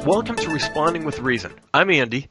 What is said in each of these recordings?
Welcome to Responding with Reason. I'm Andy.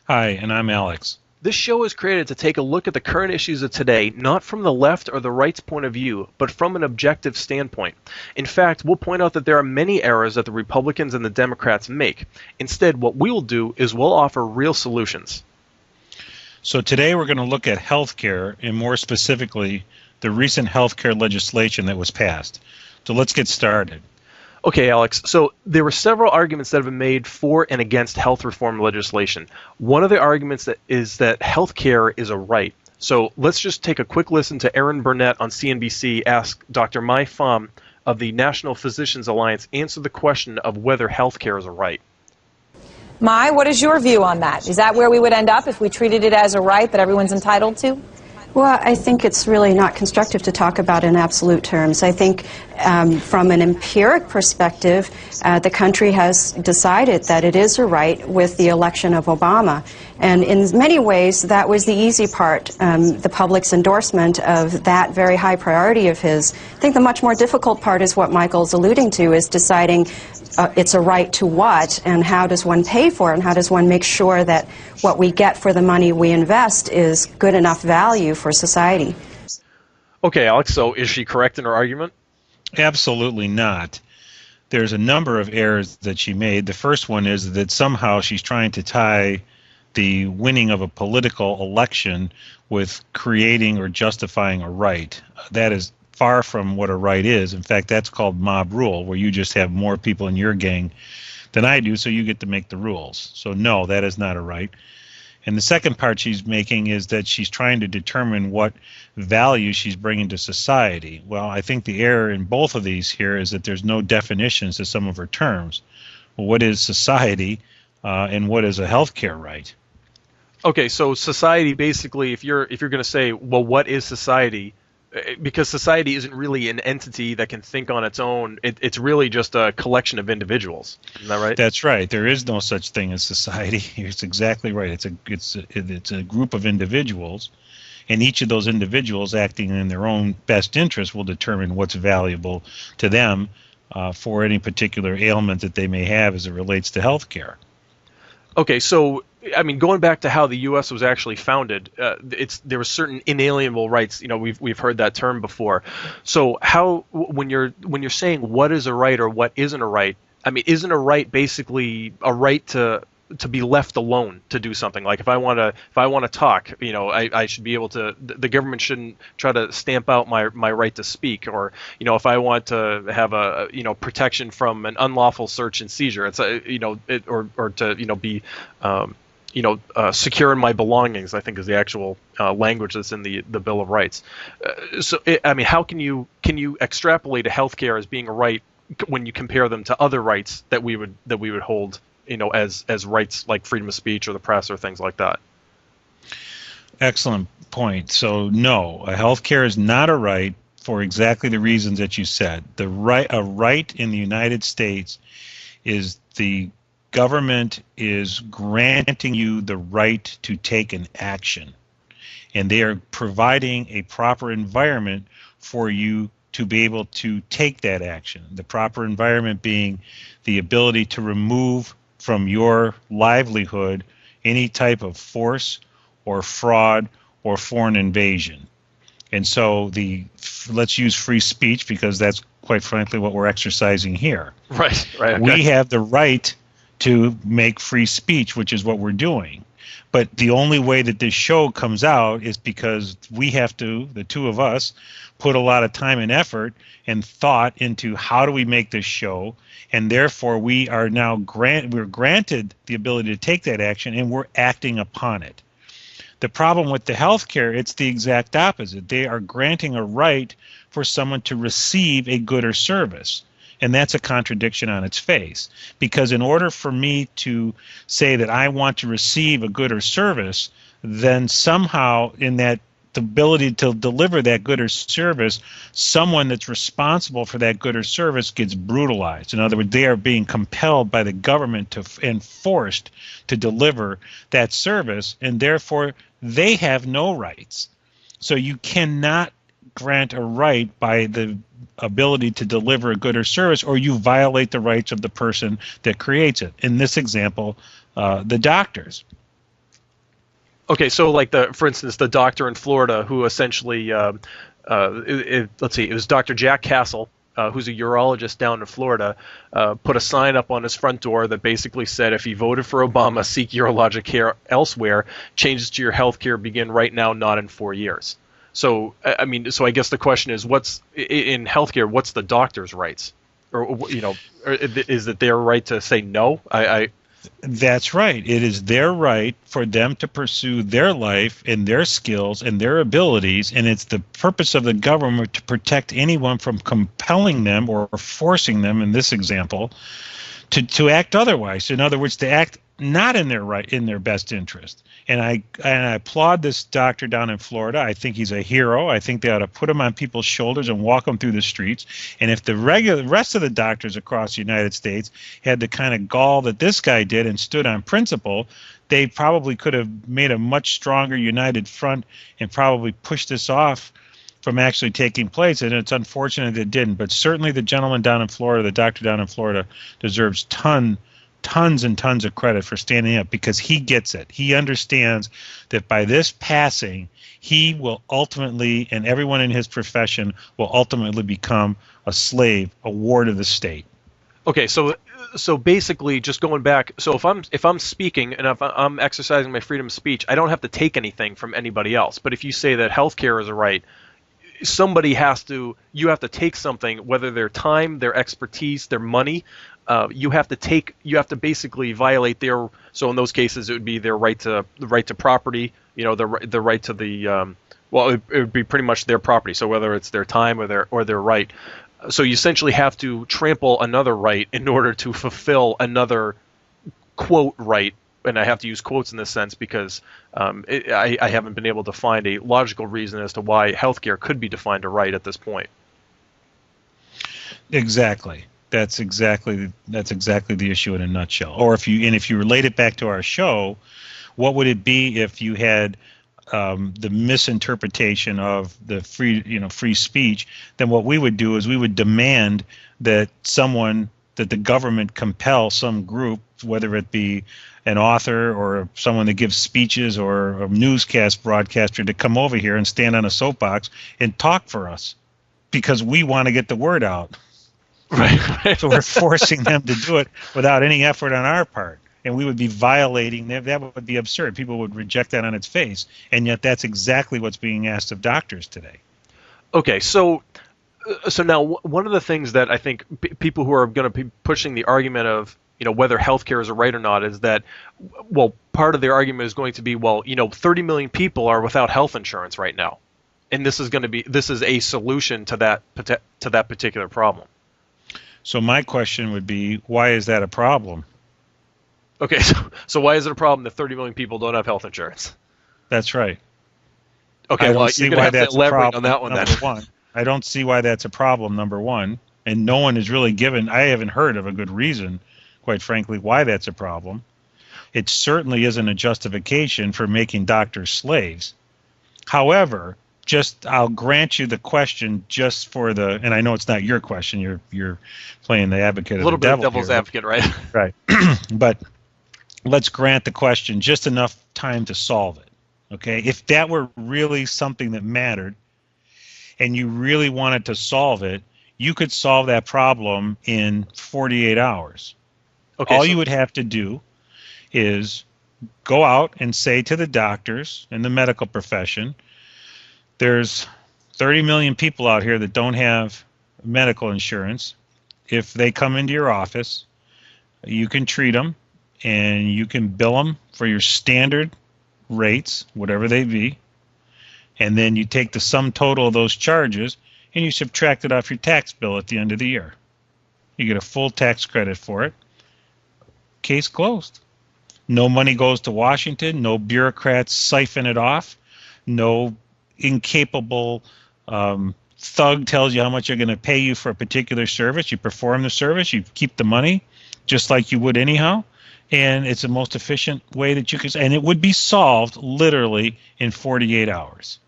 Hi, and I'm Alex. This show is created to take a look at the current issues of today, not from the left or the right's point of view, but from an objective standpoint. In fact, we'll point out that there are many errors that the Republicans and the Democrats make. Instead, what we will do is we'll offer real solutions. So today we're going to look at healthcare, and more specifically, the recent healthcare legislation that was passed. So let's get started. Okay, Alex, so there were several arguments that have been made for and against health reform legislation. One of the arguments is that health care is a right. So let's just take a quick listen to Erin Burnett on CNBC ask Dr. Mai Pham of the National Physicians Alliance answer the question of whether health care is a right. Mai, what is your view on that? Is that where we would end up if we treated it as a right that everyone's entitled to? Well, I think it's really not constructive to talk about in absolute terms. I think from an empiric perspective, the country has decided that it is a right with the election of Obama. And in many ways, that was the easy part, the public's endorsement of that very high priority of his. I think the much more difficult part is what Michael's alluding to, is deciding it's a right to what, and how does one pay for it, and how does one make sure that what we get for the money we invest is good enough value for society. Okay, Alex, so is she correct in her argument? Absolutely not. There's a number of errors that she made. The first one is that somehow she's trying to tie the winning of a political election with creating or justifying a right. That is far from what a right is. In fact, that's called mob rule, where you just have more people in your gang than I do, so you get to make the rules. So no, that is not a right. And the second part she's making is that she's trying to determine what value she's bringing to society. Well, I think the error in both of these here is that there's no definitions to some of her terms. Well, what is society and what is a healthcare right? Okay, so society, basically, if you're going to say, well, what is society? Because society isn't really an entity that can think on its own. It's really just a collection of individuals. Isn't that right? That's right. There is no such thing as society. It's exactly right. It's a group of individuals, and each of those individuals acting in their own best interest will determine what's valuable to them for any particular ailment that they may have as it relates to health care. Okay, so I mean, going back to how the U.S. was actually founded, there were certain inalienable rights. You know, we've heard that term before. So how, when you're saying what is a right or what isn't a right, I mean, isn't a right basically a right to be left alone to do something? Like if I want to talk, you know, I should be able to. The government shouldn't try to stamp out my right to speak, or you know, if I want to have a protection from an unlawful search and seizure, it's or to be secure in my belongings, I think is the actual language that's in the Bill of Rights. I mean, how can you extrapolate a healthcare as being a right when you compare them to other rights that we would hold, you know, as rights like freedom of speech or the press or things like that? Excellent point. So no, a healthcare is not a right for exactly the reasons that you said. A right in the United States is the government is granting you the right to take an action, and they are providing a proper environment for you to be able to take that action. The proper environment being the ability to remove from your livelihood any type of force or fraud or foreign invasion. And so let's use free speech, because that's quite frankly what we're exercising here. Right. Okay. We have the right to make free speech, which is what we're doing. But the only way that this show comes out is because we have to, the two of us, put a lot of time and effort and thought into how do we make this show, and therefore we are now we're granted the ability to take that action, and we're acting upon it. The problem with the healthcare, it's the exact opposite. They are granting a right for someone to receive a good or service. And that's a contradiction on its face, because in order for me to say that I want to receive a good or service, then somehow in that the ability to deliver that good or service, someone that's responsible for that good or service gets brutalized. In other words, they are being compelled by the government and forced to deliver that service, and therefore they have no rights. So you cannot grant a right by the ability to deliver a good or service, or you violate the rights of the person that creates it. In this example, the doctors. Okay, so like for instance, the doctor in Florida who essentially, let's see, it was Dr. Jack Castle, who's a urologist down in Florida, put a sign up on his front door that basically said, if you voted for Obama, seek urologic care elsewhere. Changes to your health care begin right now, not in 4 years. So, I mean, so I guess the question is, what's in healthcare? What's the doctor's rights, or is it their right to say no? That's right. It is their right for them to pursue their life and their skills and their abilities, and it's the purpose of the government to protect anyone from compelling them or forcing them, in this example, to act otherwise. In other words, to act not in their best interest. And I applaud this doctor down in Florida. I think he's a hero. I think they ought to put him on people's shoulders and walk them through the streets. And if the rest of the doctors across the United States had the kind of gall that this guy did and stood on principle, they probably could have made a much stronger united front and probably pushed this off from actually taking place. And it's unfortunate it didn't. But certainly the gentleman down in Florida, the doctor down in Florida, deserves tons and tons of credit for standing up, because he gets it. He understands that by this passing, he will ultimately, and everyone in his profession will ultimately become a slave, a ward of the state. Okay, so basically, just going back, so if I'm speaking and if I'm exercising my freedom of speech, I don't have to take anything from anybody else. But if you say that healthcare is a right, you have to take something, whether their time, their expertise, their money. You have to basically violate their. So in those cases, it would be their right to property. The right to the. It would be pretty much their property. So whether it's their time or their right. So you essentially have to trample another right in order to fulfill another quote right. And I have to use quotes in this sense because I haven't been able to find a logical reason as to why healthcare could be defined a right at this point. Exactly. That's exactly the issue in a nutshell. Or if you relate it back to our show, what would it be if you had the misinterpretation of the free speech? Then what we would do is we would demand that the government compel some group, whether it be an author or someone that gives speeches or a newscast broadcaster, to come over here and stand on a soapbox and talk for us, because we want to get the word out. Right. So we're forcing them to do it without any effort on our part. And we would be violating them. That would be absurd. People would reject that on its face. And yet that's exactly what's being asked of doctors today. Okay, so now one of the things that I think people who are going to be pushing the argument of whether healthcare is a right or not is that, part of their argument is going to be, 30 million people are without health insurance right now. And this is a solution to that particular problem. So my question would be, why is that a problem? Okay, so why is it a problem that 30 million people don't have health insurance? That's right. Okay, you're going to have to elaborate on that one then. I don't see why that's a problem, number one. And no one is really I haven't heard of a good reason, quite frankly, why that's a problem. It certainly isn't a justification for making doctors slaves. However, I'll grant you the question just for and I know it's not your question. You're playing the advocate of the devil. A little bit of devil's advocate, right? Right. But let's grant the question just enough time to solve it. Okay? If that were really something that mattered and you really wanted to solve it, you could solve that problem in 48 hours. Okay. All you would have to do is go out and say to the doctors and the medical profession, there's 30 million people out here that don't have medical insurance. If they come into your office, you can treat them and you can bill them for your standard rates, whatever they be. And then you take the sum total of those charges and you subtract it off your tax bill at the end of the year. You get a full tax credit for it. Case closed. No money goes to Washington. No bureaucrats siphon it off. No incapable thug tells you how much they're going to pay you for a particular service. You perform the service, you keep the money just like you would anyhow, and it's the most efficient way that you can, and it would be solved literally in 48 hours.